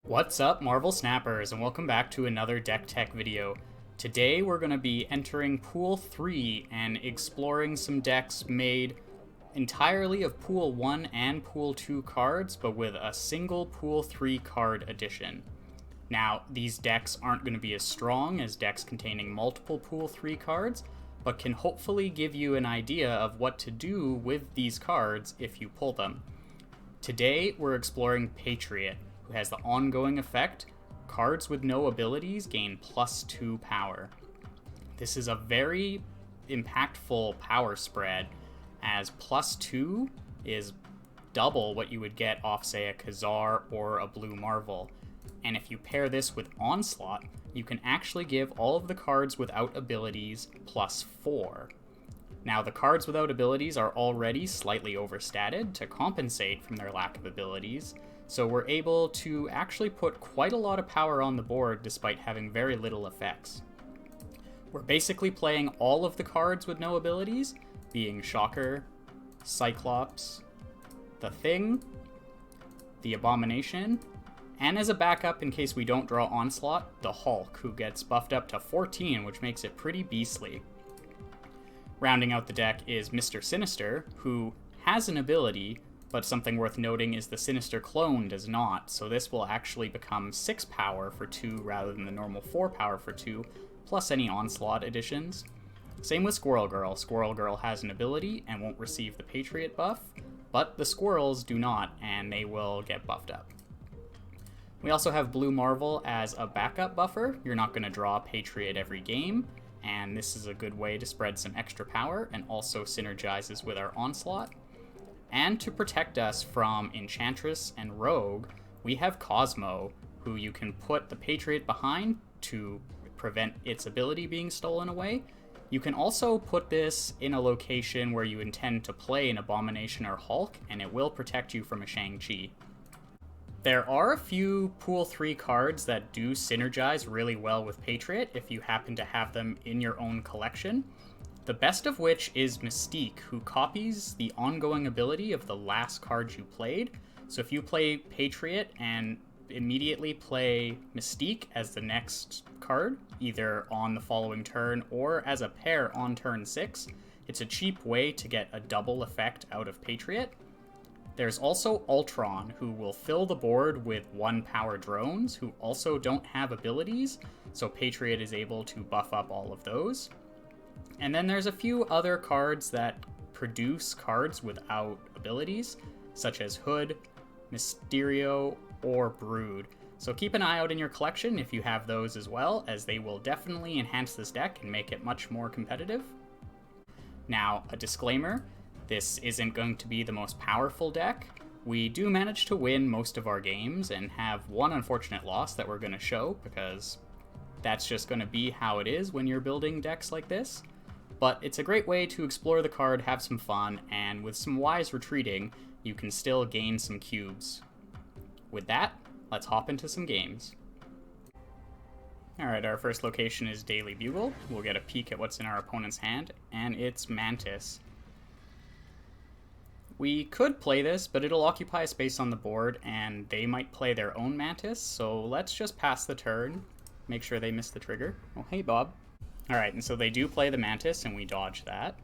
What's up, Marvel Snappers, and welcome back to another deck tech video. Today we're going to be entering Pool 3 and exploring some decks made entirely of Pool 1 and Pool 2 cards, but with a single Pool 3 card addition. Now, these decks aren't going to be as strong as decks containing multiple Pool 3 cards, but can hopefully give you an idea of what to do with these cards if you pull them. Today we're exploring Patriot, who has the ongoing effect, cards with no abilities gain +2 power. This is a very impactful power spread, as +2 is double what you would get off, say, a Khazar or a Blue Marvel. And if you pair this with Onslaught, you can actually give all of the cards without abilities +4. Now, the cards without abilities are already slightly overstated to compensate from their lack of abilities, so we're able to actually put quite a lot of power on the board despite having very little effects. We're basically playing all of the cards with no abilities, being Shocker, Cyclops, the Thing, the Abomination, and as a backup in case we don't draw Onslaught, the Hulk, who gets buffed up to 14, which makes it pretty beastly. Rounding out the deck is Mr. Sinister, who has an ability, but something worth noting is the Sinister clone does not, so this will actually become 6 power for 2 rather than the normal 4 power for 2, plus any Onslaught additions. Same with Squirrel Girl. Squirrel Girl has an ability and won't receive the Patriot buff, but the squirrels do not, and they will get buffed up. We also have Blue Marvel as a backup buffer. You're not going to draw Patriot every game, and this is a good way to spread some extra power and also synergizes with our Onslaught. And to protect us from Enchantress and Rogue, we have Cosmo, who you can put the Patriot behind to prevent its ability being stolen away. You can also put this in a location where you intend to play an Abomination or Hulk, and it will protect you from a Shang-Chi. There are a few Pool 3 cards that do synergize really well with Patriot if you happen to have them in your own collection. The best of which is Mystique, who copies the ongoing ability of the last card you played. So if you play Patriot and immediately play Mystique as the next card, either on the following turn or as a pair on turn 6, it's a cheap way to get a double effect out of Patriot. There's also Ultron, who will fill the board with 1-power drones, who also don't have abilities, so Patriot is able to buff up all of those. And then there's a few other cards that produce cards without abilities, such as Hood, Mysterio, or Brood. So keep an eye out in your collection if you have those as well, as they will definitely enhance this deck and make it much more competitive. Now, a disclaimer. This isn't going to be the most powerful deck. We do manage to win most of our games and have one unfortunate loss that we're going to show because that's just going to be how it is when you're building decks like this. But it's a great way to explore the card, have some fun, and with some wise retreating, you can still gain some cubes. With that, let's hop into some games. Alright, our first location is Daily Bugle. We'll get a peek at what's in our opponent's hand, and it's Mantis. We could play this, but it'll occupy a space on the board, and they might play their own Mantis, so let's just pass the turn, make sure they miss the trigger. Oh, hey, Bob. Alright, and so they do play the Mantis, and we dodge that.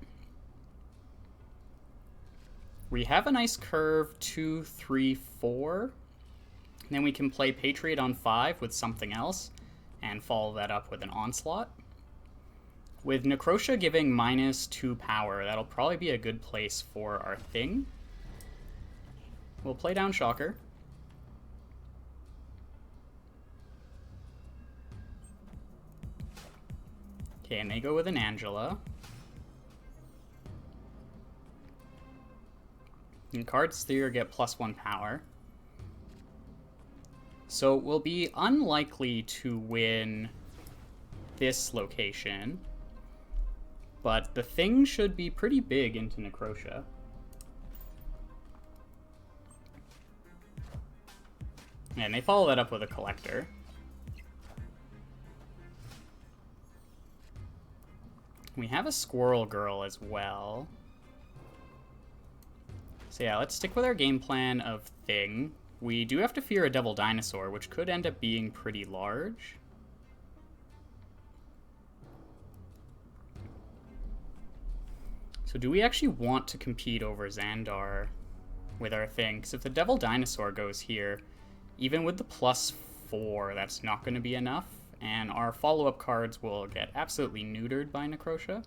We have a nice curve 2, 3, 4. And then we can play Patriot on 5 with something else, and follow that up with an Onslaught. With Necrosha giving -2 power, that'll probably be a good place for our Thing. We'll play down Shocker. Okay, and they go with an Angela. And cards here get +1 power. So we'll be unlikely to win this location. But the Thing should be pretty big into Necrosha. And they follow that up with a Collector. We have a Squirrel Girl as well. So yeah, let's stick with our game plan of Thing. we do have to fear a Devil Dinosaur, which could end up being pretty large. So do we actually want to compete over Xandar with our thing? Because if the Devil Dinosaur goes here, even with the +4, that's not going to be enough, and our follow-up cards will get absolutely neutered by Necrotia.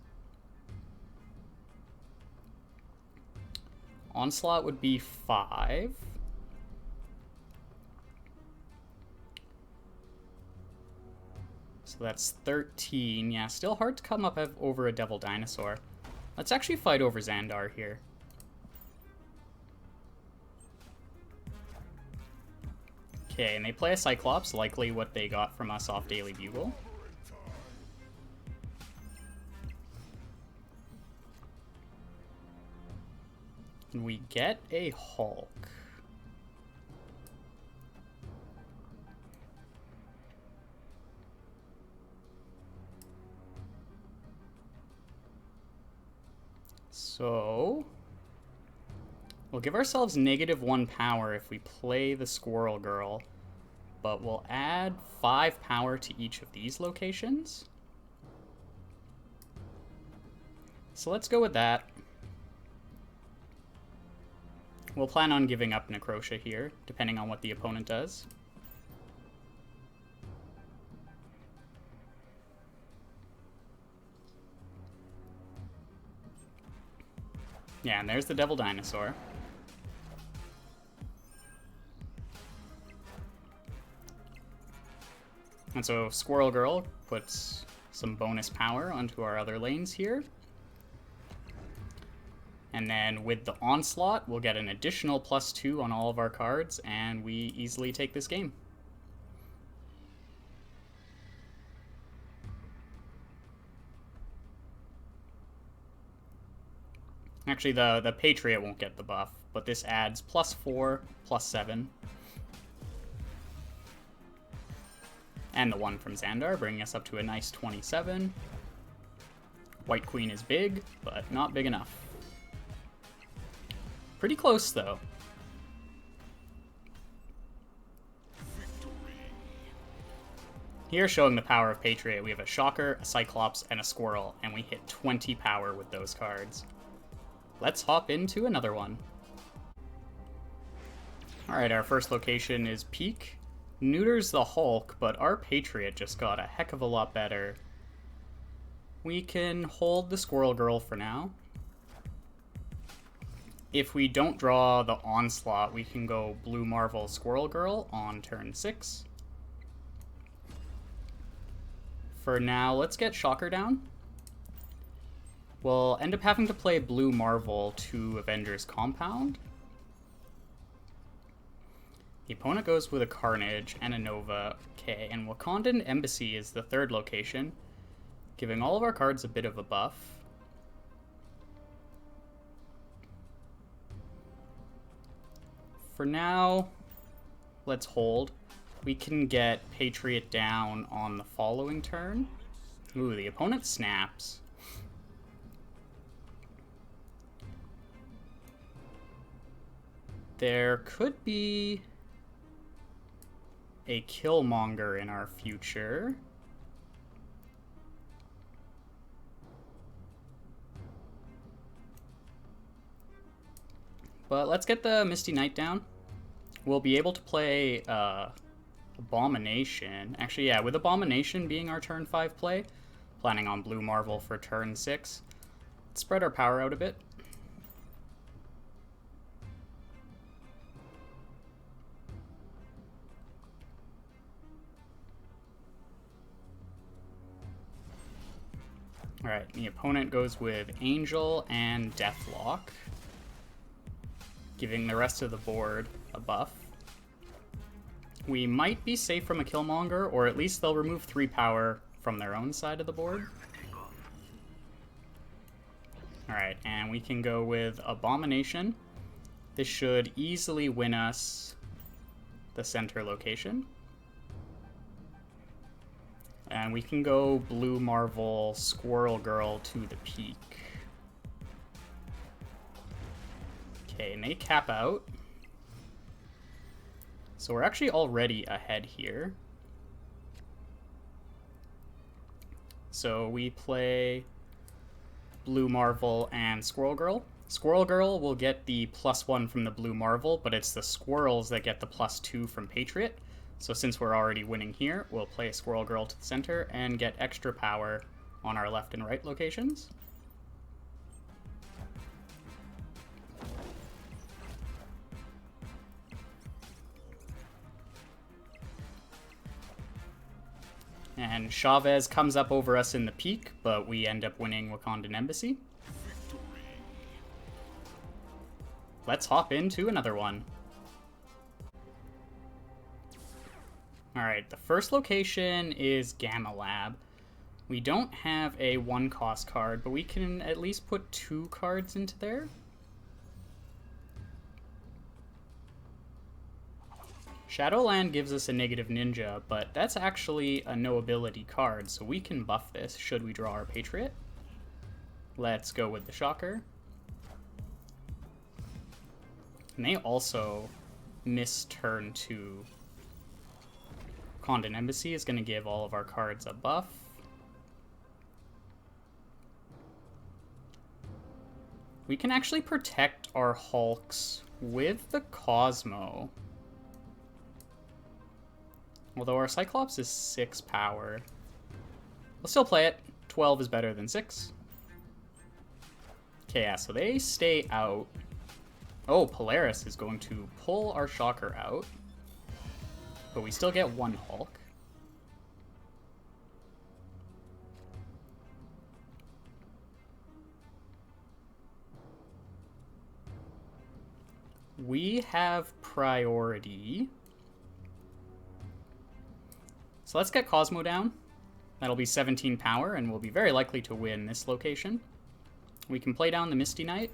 Onslaught would be 5. So that's 13. Yeah, still hard to come up over a Devil Dinosaur. Let's actually fight over Xandar here. Okay, and they play a Cyclops, likely what they got from us off Daily Bugle. And we get a Hulk. So we'll give ourselves -1 power if we play the Squirrel Girl, but we'll add 5 power to each of these locations. So let's go with that. We'll plan on giving up Necrotia here, depending on what the opponent does. Yeah, and there's the Devil Dinosaur. And so Squirrel Girl puts some bonus power onto our other lanes here. And then with the Onslaught, we'll get an additional +2 on all of our cards, and we easily take this game. Actually, the Patriot won't get the buff, but this adds +4, +7. And the 1 from Xandar, bringing us up to a nice 27. White Queen is big, but not big enough. Pretty close, though. Here, showing the power of Patriot, we have a Shocker, a Cyclops, and a Squirrel, and we hit 20 power with those cards. Let's hop into another one. Alright, our first location is Peak. Neuters the Hulk, but our Patriot just got a heck of a lot better. We can hold the Squirrel Girl for now. If we don't draw the Onslaught, we can go Blue Marvel Squirrel Girl on turn 6. For now, let's get Shocker down. We'll end up having to play Blue Marvel to Avengers Compound. The opponent goes with a Carnage and a Nova. Okay, and Wakandan Embassy is the third location, giving all of our cards a bit of a buff. For now, let's hold. We can get Patriot down on the following turn. Ooh, the opponent snaps. There could be a Killmonger in our future. But let's get the Misty Knight down. We'll be able to play Abomination. Actually, yeah, with Abomination being our turn 5 play, planning on Blue Marvel for turn 6. Let's spread our power out a bit. Alright, the opponent goes with Angel and Deathlock, giving the rest of the board a buff. We might be safe from a Killmonger, or at least they'll remove 3 power from their own side of the board. Alright, and we can go with Abomination. This should easily win us the center location. And we can go Blue Marvel Squirrel Girl to the Peak. Okay, and they cap out. So we're actually already ahead here. So we play Blue Marvel and Squirrel Girl. Squirrel Girl will get the +1 from the Blue Marvel, but it's the squirrels that get the +2 from Patriot. So since we're already winning here, we'll play Squirrel Girl to the center and get extra power on our left and right locations. And Chavez comes up over us in the peak, but we end up winning Wakandan Embassy. Let's hop into another one. Alright, the first location is Gamma Lab. We don't have a 1-cost card, but we can at least put 2 cards into there. Shadowland gives us a negative ninja, but that's actually a no ability card, so we can buff this should we draw our Patriot. Let's go with the Shocker. And they also miss turn 2. Wakandan Embassy is going to give all of our cards a buff. We can actually protect our Hulks with the Cosmo. Although our Cyclops is 6 power. We'll still play it. 12 is better than 6. Okay, yeah, so they stay out. Oh, Polaris is going to pull our Shocker out. But we still get 1 Hulk. We have priority. So let's get Cosmo down. That'll be 17 power, and we'll be very likely to win this location. We can play down the Misty Knight.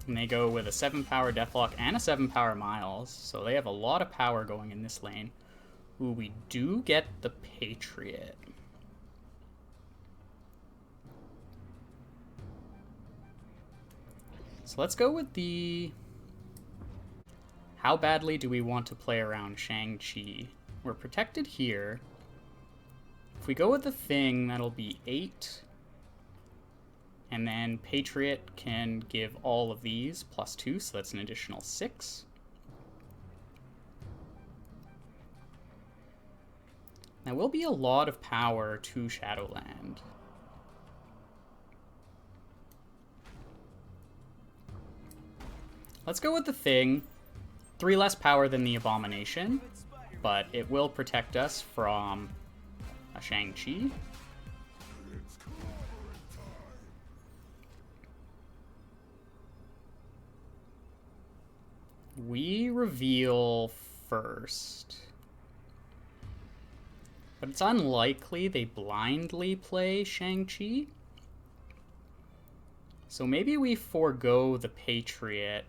And they go with a 7 power Deathlock and a 7 power Miles, so they have a lot of power going in this lane. Ooh, we do get the Patriot. So let's go with the... How badly do we want to play around Shang-Chi? We're protected here. If we go with the Thing, that'll be 8. And then Patriot can give all of these +2, so that's an additional 6. That will be a lot of power to Shadowland. Let's go with the Thing. 3 less power than the Abomination, but it will protect us from a Shang-Chi. We reveal first. But it's unlikely they blindly play Shang-Chi. So maybe we forego the Patriot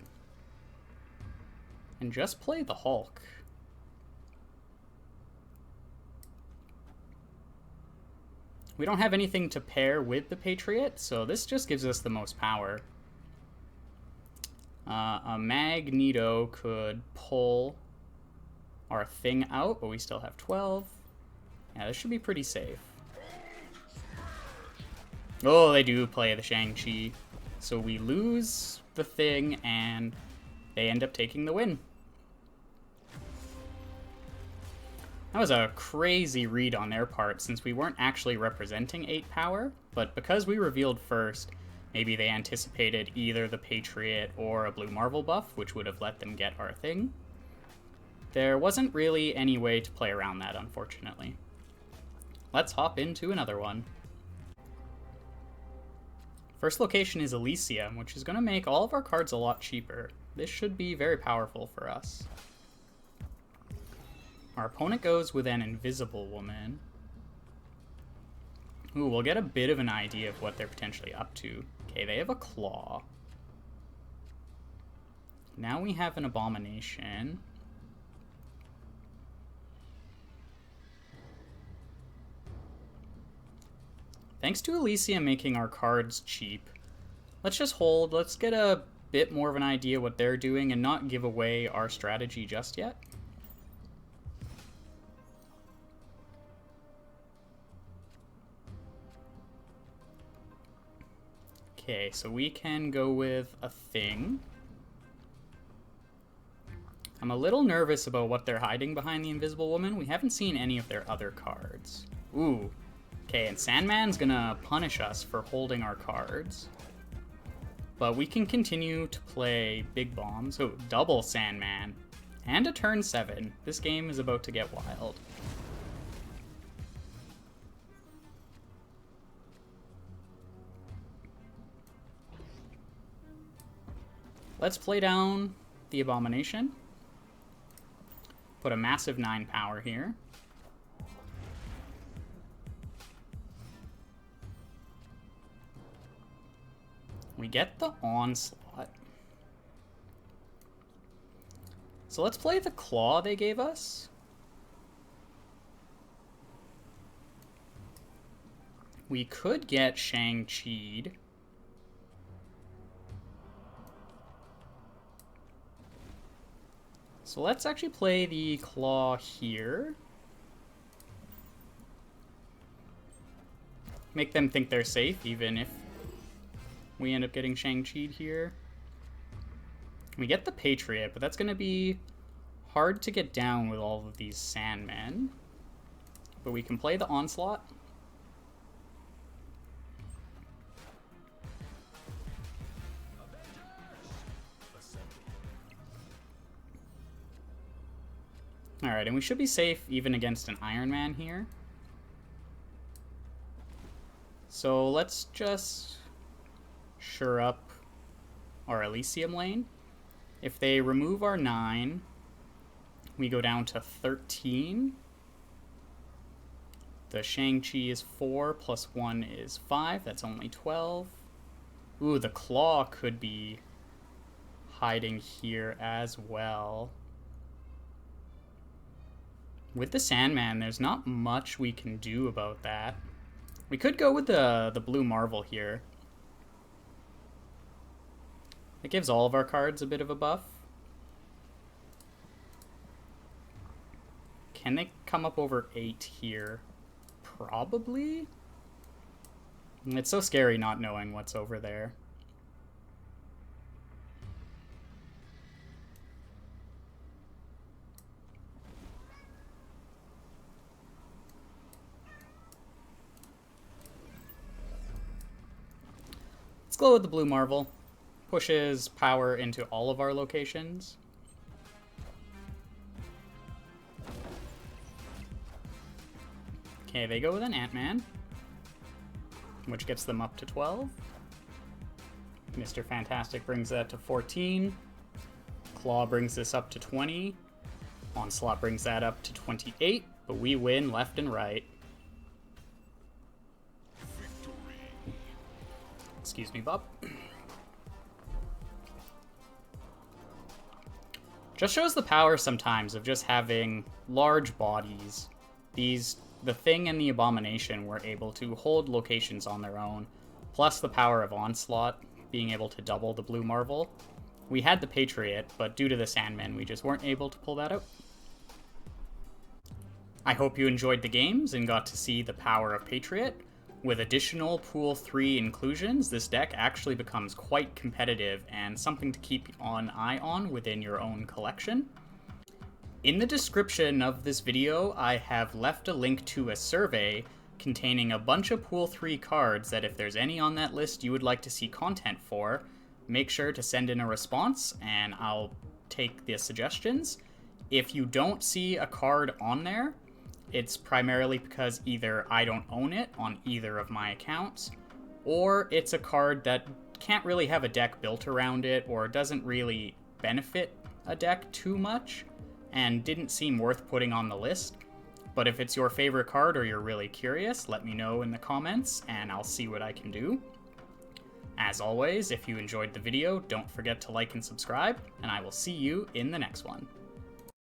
and just play the Hulk. We don't have anything to pair with the Patriot, so this just gives us the most power. A Magneto could pull our Thing out, but we still have 12. Yeah, this should be pretty safe. Oh, they do play the Shang-Chi. So we lose the Thing, and they end up taking the win. That was a crazy read on their part, since we weren't actually representing 8 power, but because we revealed first, maybe they anticipated either the Patriot or a Blue Marvel buff, which would have let them get our Thing. There wasn't really any way to play around that, unfortunately. Let's hop into another one. First location is Elysium, which is going to make all of our cards a lot cheaper. This should be very powerful for us. Our opponent goes with an Invisible Woman. Ooh, we'll get a bit of an idea of what they're potentially up to. Okay, they have a Claw. Now we have an Abomination. Thanks to Elysium making our cards cheap, Let's just hold. Let's get a bit more of an idea what they're doing and not give away our strategy just yet. Okay, so we can go with a thing. I'm a little nervous about what they're hiding behind the Invisible Woman. We haven't seen any of their other cards. Ooh. Okay, and Sandman's gonna punish us for holding our cards. But we can continue to play big bombs. Oh, double Sandman. And a turn 7. This game is about to get wild. Let's play down the Abomination. Put a massive 9 power here. We get the Onslaught. So let's play the Claw they gave us. We could get Shang-Chi'd. So let's actually play the Claw here. Make them think they're safe, even if we end up getting Shang-Chi'd here. We get the Patriot, but that's going to be hard to get down with all of these Sandmen. But we can play the Onslaught. Alright, and we should be safe even against an Iron Man here. So let's just sure up our Elysium lane. If they remove our 9, we go down to 13. The Shang-Chi is 4, plus 1 is 5. That's only 12. Ooh, the Claw could be hiding here as well. With the Sandman, there's not much we can do about that. We could go with the Blue Marvel here. It gives all of our cards a bit of a buff. Can they come up over 8 here? Probably. It's so scary not knowing what's over there. Let's go with the Blue Marvel. Pushes power into all of our locations. Okay, they go with an Ant-Man, which gets them up to 12. Mr. Fantastic brings that to 14. Claw brings this up to 20. Onslaught brings that up to 28, but we win left and right. Excuse me, Bob. Just shows the power sometimes of just having large bodies. The Thing and the Abomination were able to hold locations on their own, plus the power of Onslaught, being able to double the Blue Marvel. We had the Patriot, but due to the Sandman, we just weren't able to pull that out. I hope you enjoyed the games and got to see the power of Patriot. With additional Pool 3 inclusions, this deck actually becomes quite competitive and something to keep an eye on within your own collection. In the description of this video, I have left a link to a survey containing a bunch of Pool 3 cards that if there's any on that list you would like to see content for, make sure to send in a response and I'll take the suggestions. If you don't see a card on there, it's primarily because either I don't own it on either of my accounts, or it's a card that can't really have a deck built around it or doesn't really benefit a deck too much and didn't seem worth putting on the list. But if it's your favorite card or you're really curious, let me know in the comments and I'll see what I can do. As always, if you enjoyed the video, don't forget to like and subscribe, and I will see you in the next one.